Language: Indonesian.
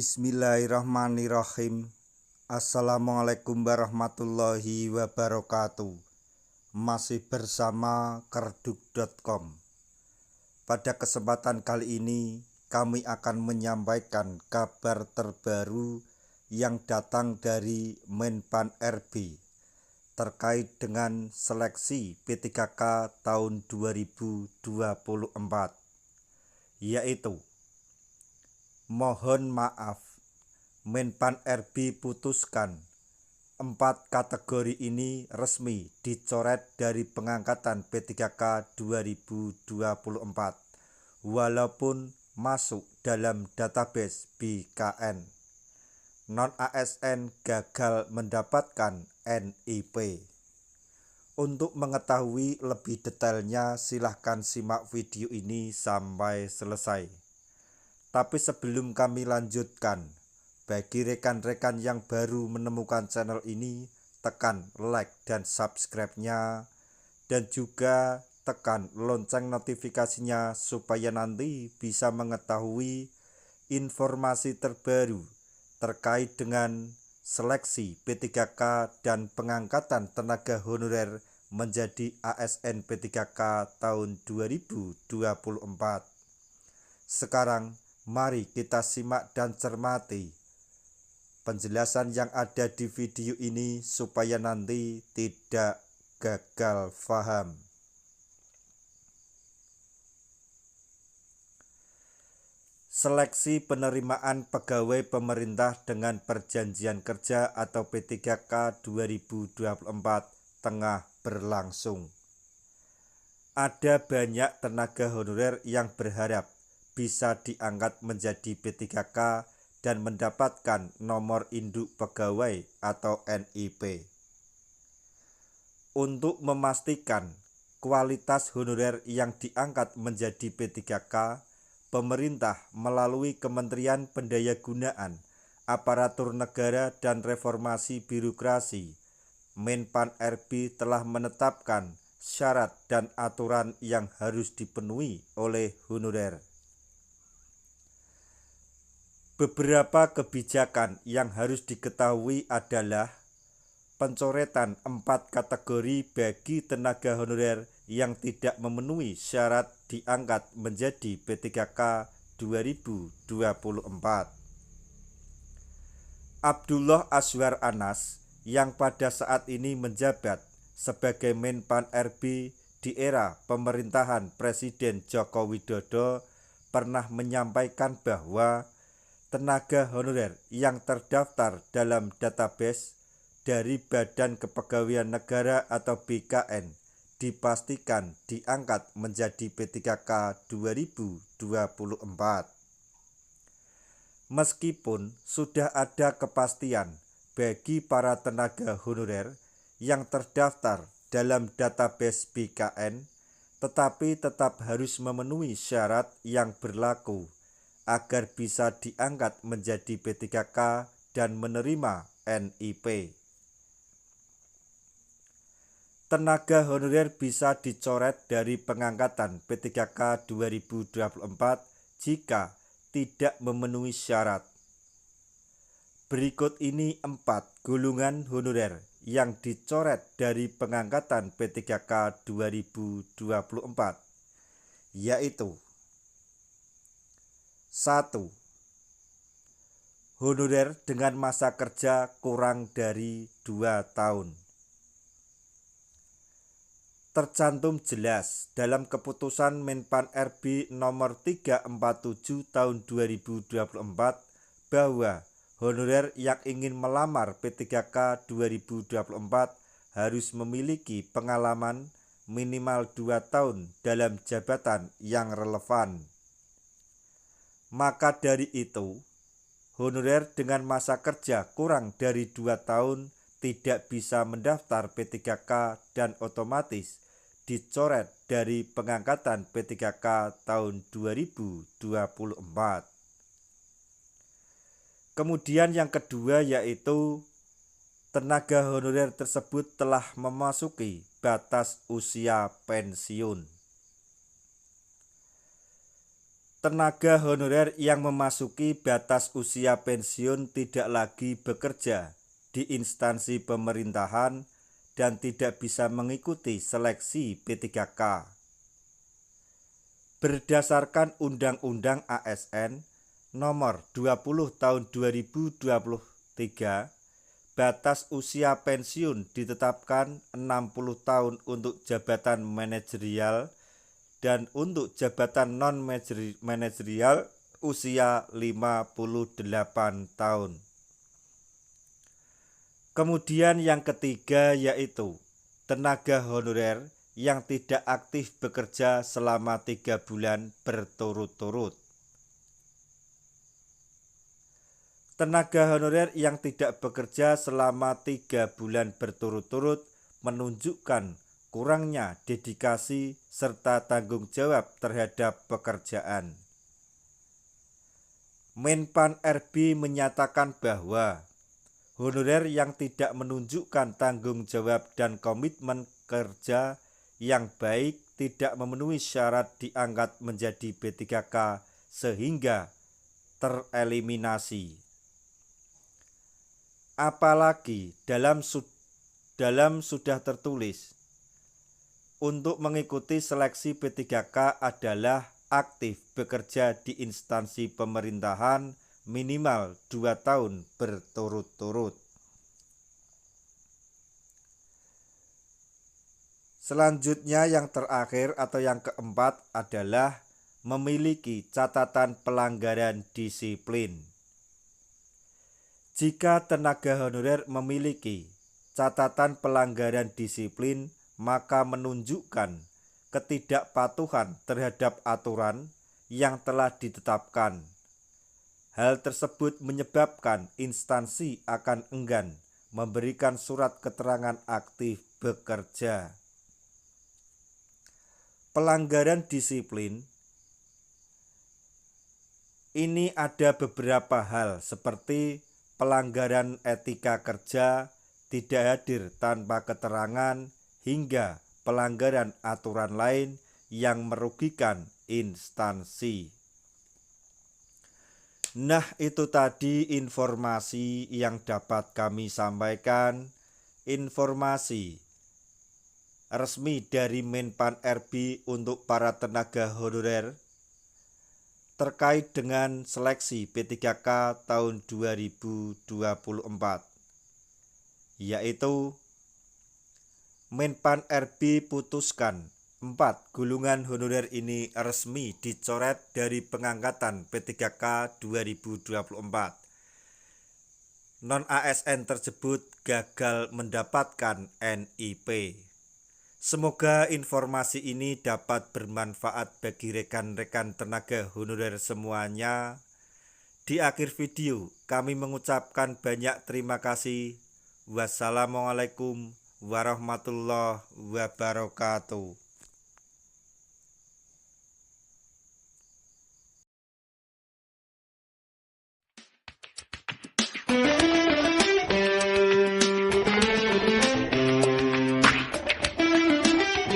Bismillahirrahmanirrahim. Assalamualaikum warahmatullahi wabarakatuh. Masih bersama kerduk.com. Pada kesempatan kali ini kami akan menyampaikan kabar terbaru yang datang dari Menpan RB terkait dengan seleksi P3K tahun 2024, yaitu mohon maaf, Menpan RB putuskan 4 kategori ini resmi dicoret dari pengangkatan P3K 2024 walaupun masuk dalam database BKN. Non-ASN gagal mendapatkan NIP. Untuk mengetahui lebih detailnya silahkan simak video ini sampai selesai. Tapi sebelum kami lanjutkan, bagi rekan-rekan yang baru menemukan channel ini, tekan like dan subscribe-nya, dan juga tekan lonceng notifikasinya supaya nanti bisa mengetahui informasi terbaru terkait dengan seleksi P3K dan pengangkatan tenaga honorer menjadi ASN P3K tahun 2024. Sekarang mari kita simak dan cermati penjelasan yang ada di video ini supaya nanti tidak gagal paham. Seleksi penerimaan pegawai pemerintah dengan perjanjian kerja atau P3K 2024 tengah berlangsung. Ada banyak tenaga honorer yang berharap bisa diangkat menjadi P3K dan mendapatkan nomor induk pegawai atau NIP. Untuk memastikan kualitas honorer yang diangkat menjadi P3K, pemerintah melalui Kementerian Pendayagunaan Aparatur Negara dan Reformasi Birokrasi, Menpan RB telah menetapkan syarat dan aturan yang harus dipenuhi oleh honorer. Beberapa kebijakan yang harus diketahui adalah pencoretan 4 kategori bagi tenaga honorer yang tidak memenuhi syarat diangkat menjadi P3K 2024. Abdullah Azwar Anas yang pada saat ini menjabat sebagai Menpan RB di era pemerintahan Presiden Joko Widodo pernah menyampaikan bahwa tenaga honorer yang terdaftar dalam database dari Badan Kepegawaian Negara atau BKN dipastikan diangkat menjadi P3K 2024. Meskipun sudah ada kepastian bagi para tenaga honorer yang terdaftar dalam database BKN, tetapi tetap harus memenuhi syarat yang berlaku agar bisa diangkat menjadi P3K dan menerima NIP. Tenaga honorer bisa dicoret dari pengangkatan P3K 2024 jika tidak memenuhi syarat. Berikut ini 4 golongan honorer yang dicoret dari pengangkatan P3K 2024, yaitu 1. Honorer dengan masa kerja kurang dari 2 tahun. Tercantum jelas dalam keputusan Menpan RB nomor 347 tahun 2024 bahwa honorer yang ingin melamar P3K 2024 harus memiliki pengalaman minimal 2 tahun dalam jabatan yang relevan. Maka dari itu, honorer dengan masa kerja kurang dari 2 tahun tidak bisa mendaftar P3K dan otomatis dicoret dari pengangkatan P3K tahun 2024. Kemudian yang kedua yaitu tenaga honorer tersebut telah memasuki batas usia pensiun. Tenaga honorer yang memasuki batas usia pensiun tidak lagi bekerja di instansi pemerintahan dan tidak bisa mengikuti seleksi P3K. Berdasarkan Undang-Undang ASN Nomor 20 Tahun 2023, batas usia pensiun ditetapkan 60 tahun untuk jabatan manajerial dan untuk jabatan non-manajerial usia 58 tahun. Kemudian yang ketiga yaitu tenaga honorer yang tidak aktif bekerja selama 3 bulan berturut-turut. Tenaga honorer yang tidak bekerja selama 3 bulan berturut-turut menunjukkan kurangnya dedikasi serta tanggung jawab terhadap pekerjaan. Menpan RB menyatakan bahwa honorer yang tidak menunjukkan tanggung jawab dan komitmen kerja yang baik tidak memenuhi syarat diangkat menjadi P3K sehingga tereliminasi. Apalagi dalam sudah tertulis untuk mengikuti seleksi P3K adalah aktif bekerja di instansi pemerintahan minimal 2 tahun berturut-turut. Selanjutnya yang terakhir atau yang keempat adalah memiliki catatan pelanggaran disiplin. Jika tenaga honorer memiliki catatan pelanggaran disiplin, maka menunjukkan ketidakpatuhan terhadap aturan yang telah ditetapkan. Hal tersebut menyebabkan instansi akan enggan memberikan surat keterangan aktif bekerja. Pelanggaran disiplin ini ada beberapa hal seperti pelanggaran etika kerja, tidak hadir tanpa keterangan, hingga pelanggaran aturan lain yang merugikan instansi. Nah, itu tadi informasi yang dapat kami sampaikan. Informasi resmi dari Menpan RB untuk para tenaga honorer terkait dengan seleksi P3K tahun 2024, yaitu Menpan RB putuskan 4 gulungan honorer ini resmi dicoret dari pengangkatan P3K 2024. Non-ASN tersebut gagal mendapatkan NIP. Semoga informasi ini dapat bermanfaat bagi rekan-rekan tenaga honorer semuanya. Di akhir video, kami mengucapkan banyak terima kasih. Wassalamualaikum warahmatullahi wabarakatuh.